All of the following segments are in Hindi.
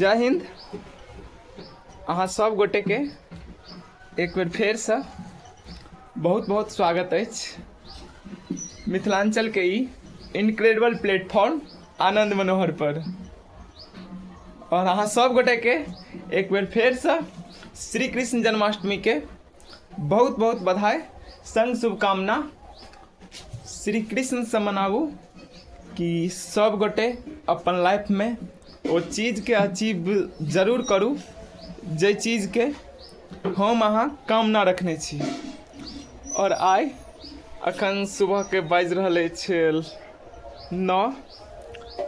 जय हिंद। अहाँ सब गोटे के एक बेर फेर से बहुत बहुत स्वागत अछि मिथिलांचल के ई इनक्रेडिबल प्लेटफॉर्म आनंद मनोहर पर। और अहाँ सब गोटे के एक बेर फेर से श्री कृष्ण जन्माष्टमी के बहुत बहुत बधाई संग शुभकामना। श्री कृष्ण से मनाबू कि सब गोटे अपन लाइफ में वो चीज के अचीव जरूर करू जे चीज के हम अहाँ कामना रखने छी। और आइ अखन सुबह के बाजि रहल अछि 9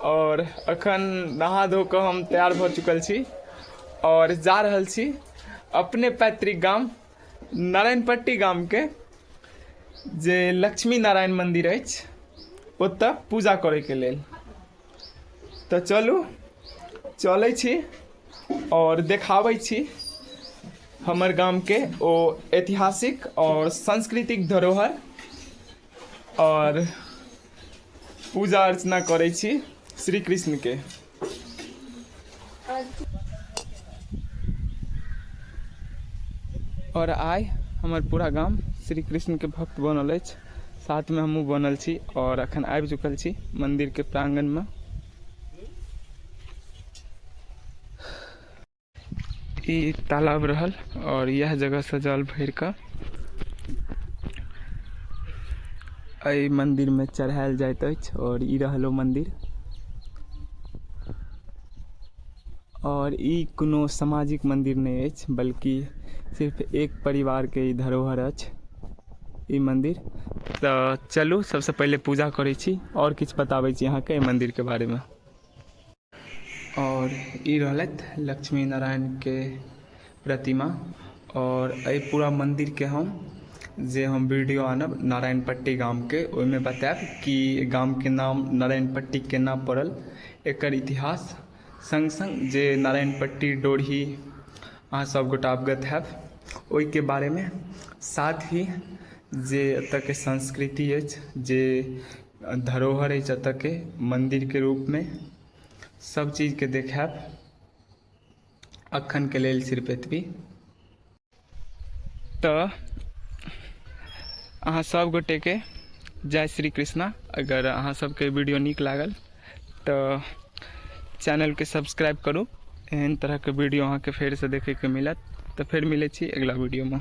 और अखन नहा धो कऽ हम तैयार भऽ चुकल छी और जा रहल छी अपने पैतृक गाम नारायणपट्टी गाम के जे लक्ष्मी नारायण मंदिर अछि ओतऽ पूजा करे के लेल। तऽ चलू चलै छी और देखाबै छी हमर गाम के ओ ऐतिहासिक और सांस्कृतिक धरोहर और पूजा अर्चना करै छी श्री कृष्ण के। और आइ हमर पूरा गाम श्री कृष्ण के भक्त बनल अछि, साथ में हमहूँ बनल छी और अखन आबि चुकल छी मंदिर के प्रांगण में। ई तालाब रहल और यह जगह से जल भर कऽ एहि मंदिर में चढ़ायल जाइत अछि और ई रहल ओ मंदिर। और ई कोनो सामाजिक मंदिर नहीं अछि बल्कि सिर्फ एक परिवार के ई धरोहर अछि ई मंदिर। तऽ चलू सबसे पहले पूजा करै छी और किछु बताबै छी अहाँ के मंदिर के बारे में। और ई रहलथि लक्ष्मी नारायण के प्रतिमा और एहि पूरा मंदिर के हम वीडियो आनब नारायणपट्टी गाम के, ओहिमे बतायब कि गाम के नाम नारायणपट्टी केना पड़ल, एकर इतिहास संग संग जे नारायणपट्टी डोरही अहाँ सब गोटा अवगत हैब ओहि के बारे में, साथ ही जे एतऽ के संस्कृति अछि जे धरोहर अछि एतऽ के मंदिर के रूप में, सब चीज के देखायब। अखन के लेल सिर्फ एतबी। तऽ अहाँ सब गोटे के जय श्री कृष्णा। अगर अहाँ सबके वीडियो नीक लागल तऽ चैनल के सब्सक्राइब करू, एहन तरह के वीडियो अहाँ के फेर से देखे के मिलत। तऽ फेर मिलै छी अगला वीडियो में।